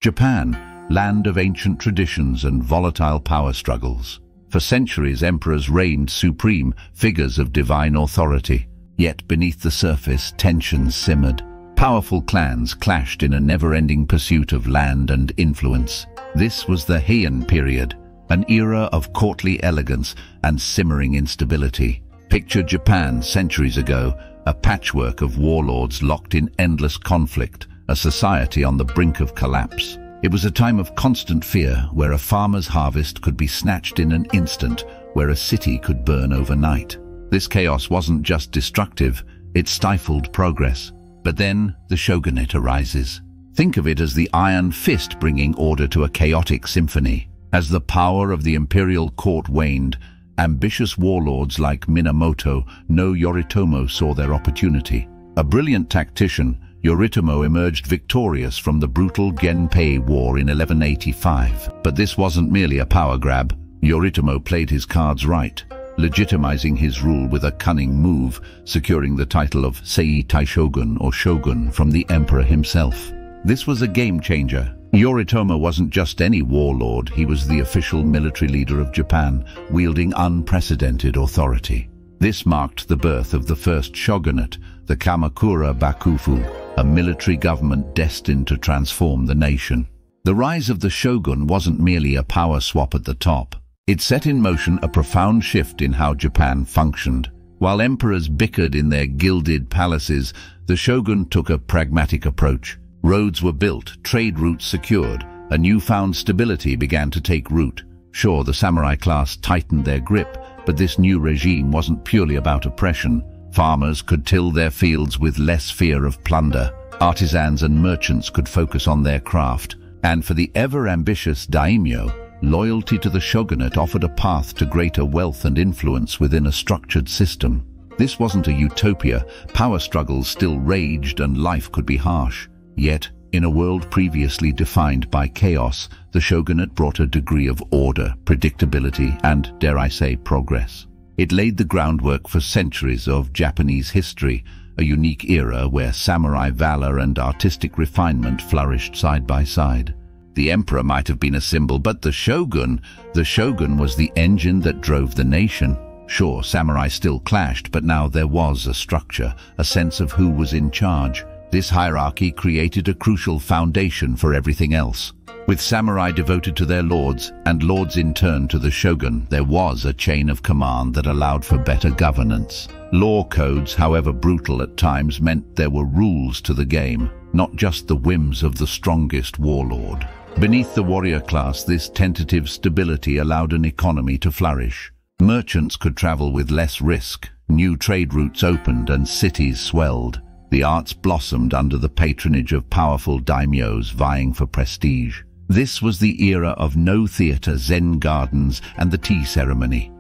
Japan, land of ancient traditions and volatile power struggles. For centuries, emperors reigned supreme, figures of divine authority. Yet beneath the surface, tensions simmered. Powerful clans clashed in a never-ending pursuit of land and influence. This was the Heian period, an era of courtly elegance and simmering instability. Picture Japan centuries ago, a patchwork of warlords locked in endless conflict, a society on the brink of collapse. It was a time of constant fear, where a farmer's harvest could be snatched in an instant, where a city could burn overnight. This chaos wasn't just destructive, it stifled progress. But then the shogunate arises. Think of it as the iron fist bringing order to a chaotic symphony. As the power of the Imperial Court waned, ambitious warlords like Minamoto no Yoritomo saw their opportunity. A brilliant tactician, Yoritomo emerged victorious from the brutal Genpei War in 1185. But this wasn't merely a power grab. Yoritomo played his cards right, legitimizing his rule with a cunning move, securing the title of Sei Taishogun or Shogun from the emperor himself. This was a game-changer. Yoritomo wasn't just any warlord, he was the official military leader of Japan, wielding unprecedented authority. This marked the birth of the first shogunate, the Kamakura Bakufu, a military government destined to transform the nation. The rise of the shogun wasn't merely a power swap at the top. It set in motion a profound shift in how Japan functioned. While emperors bickered in their gilded palaces, the shogun took a pragmatic approach. Roads were built, trade routes secured, a newfound stability began to take root. Sure, the samurai class tightened their grip, but this new regime wasn't purely about oppression. Farmers could till their fields with less fear of plunder. Artisans and merchants could focus on their craft. And for the ever-ambitious daimyo, loyalty to the shogunate offered a path to greater wealth and influence within a structured system. This wasn't a utopia. Power struggles still raged and life could be harsh. Yet, in a world previously defined by chaos, the shogunate brought a degree of order, predictability, and, dare I say, progress. It laid the groundwork for centuries of Japanese history, a unique era where samurai valor and artistic refinement flourished side by side. The emperor might have been a symbol, but the shogun was the engine that drove the nation. Sure, samurai still clashed, but now there was a structure, a sense of who was in charge. This hierarchy created a crucial foundation for everything else. With samurai devoted to their lords, and lords in turn to the shogun, there was a chain of command that allowed for better governance. Law codes, however brutal at times, meant there were rules to the game, not just the whims of the strongest warlord. Beneath the warrior class, this tentative stability allowed an economy to flourish. Merchants could travel with less risk, new trade routes opened and cities swelled. The arts blossomed under the patronage of powerful daimyos vying for prestige. This was the era of no theater, Zen gardens, and the tea ceremony,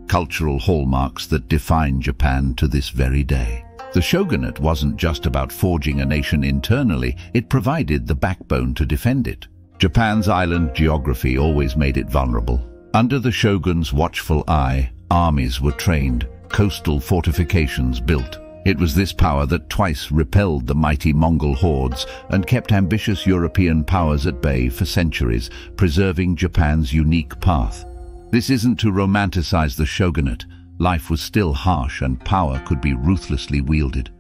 cultural hallmarks that define Japan to this very day. The shogunate wasn't just about forging a nation internally, it provided the backbone to defend it. Japan's island geography always made it vulnerable. Under the shogun's watchful eye, armies were trained, coastal fortifications built. It was this power that twice repelled the mighty Mongol hordes and kept ambitious European powers at bay for centuries, preserving Japan's unique path. This isn't to romanticize the shogunate. Life was still harsh and power could be ruthlessly wielded.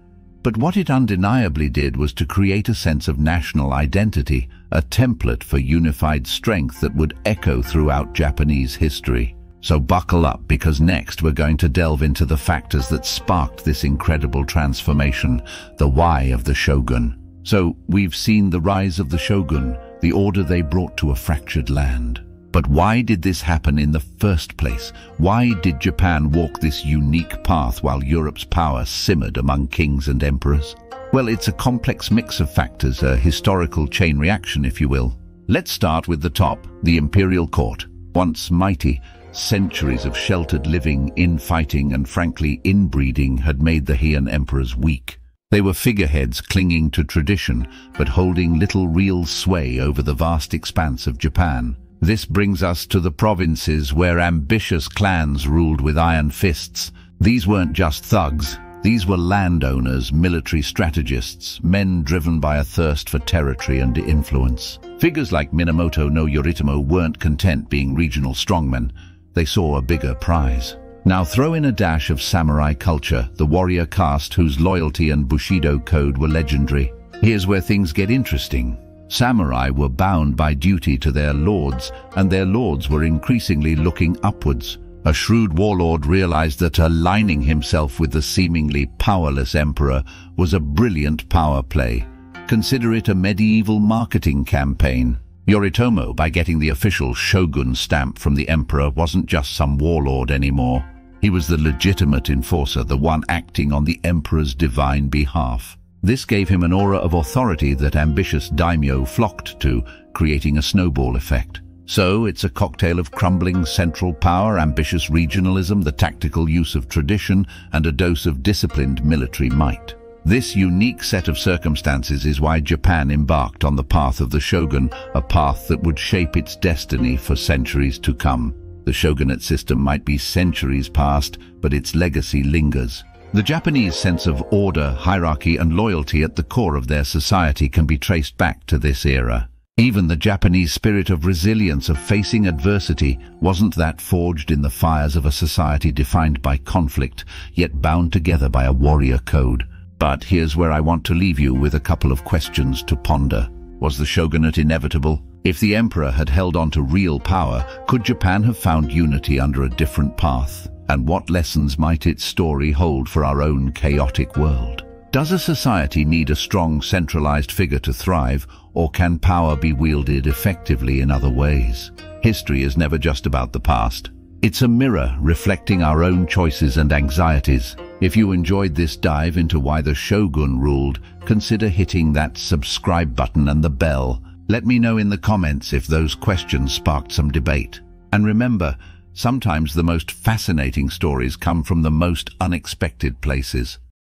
But what it undeniably did was to create a sense of national identity, a template for unified strength that would echo throughout Japanese history. So buckle up, because next we're going to delve into the factors that sparked this incredible transformation, the why of the shogun. So we've seen the rise of the shogun, the order they brought to a fractured land. But why did this happen in the first place? Why did Japan walk this unique path while Europe's power simmered among kings and emperors? Well, it's a complex mix of factors, a historical chain reaction, if you will. Let's start with the top, the Imperial Court. Once mighty, centuries of sheltered living, infighting, and frankly inbreeding had made the Heian emperors weak. They were figureheads clinging to tradition, but holding little real sway over the vast expanse of Japan. This brings us to the provinces where ambitious clans ruled with iron fists. These weren't just thugs, These were landowners, military strategists, men driven by a thirst for territory and influence. Figures like Minamoto no Yoritomo weren't content being regional strongmen. They saw a bigger prize. Now throw in a dash of samurai culture, the warrior caste whose loyalty and bushido code were legendary. Here's where things get interesting. Samurai were bound by duty to their lords, and their lords were increasingly looking upwards. A shrewd warlord realized that aligning himself with the seemingly powerless emperor was a brilliant power play. Consider it a medieval marketing campaign. Yoritomo, by getting the official shogun stamp from the emperor, wasn't just some warlord anymore. He was the legitimate enforcer, the one acting on the emperor's divine behalf. This gave him an aura of authority that ambitious daimyo flocked to, creating a snowball effect. So it's a cocktail of crumbling central power, ambitious regionalism, the tactical use of tradition, and a dose of disciplined military might. This unique set of circumstances is why Japan embarked on the path of the shogun, a path that would shape its destiny for centuries to come. The shogunate system might be centuries past, but its legacy lingers. The Japanese sense of order, hierarchy, and loyalty at the core of their society can be traced back to this era. Even the Japanese spirit of resilience, of facing adversity, wasn't that forged in the fires of a society defined by conflict, yet bound together by a warrior code. But here's where I want to leave you with a couple of questions to ponder. Was the shogunate inevitable? If the emperor had held on to real power, could Japan have found unity under a different path? And what lessons might its story hold for our own chaotic world? Does a society need a strong, centralized figure to thrive, or can power be wielded effectively in other ways? History is never just about the past. It's a mirror reflecting our own choices and anxieties. If you enjoyed this dive into why the shogun ruled, consider hitting that subscribe button and the bell. Let me know in the comments if those questions sparked some debate. And remember, sometimes the most fascinating stories come from the most unexpected places.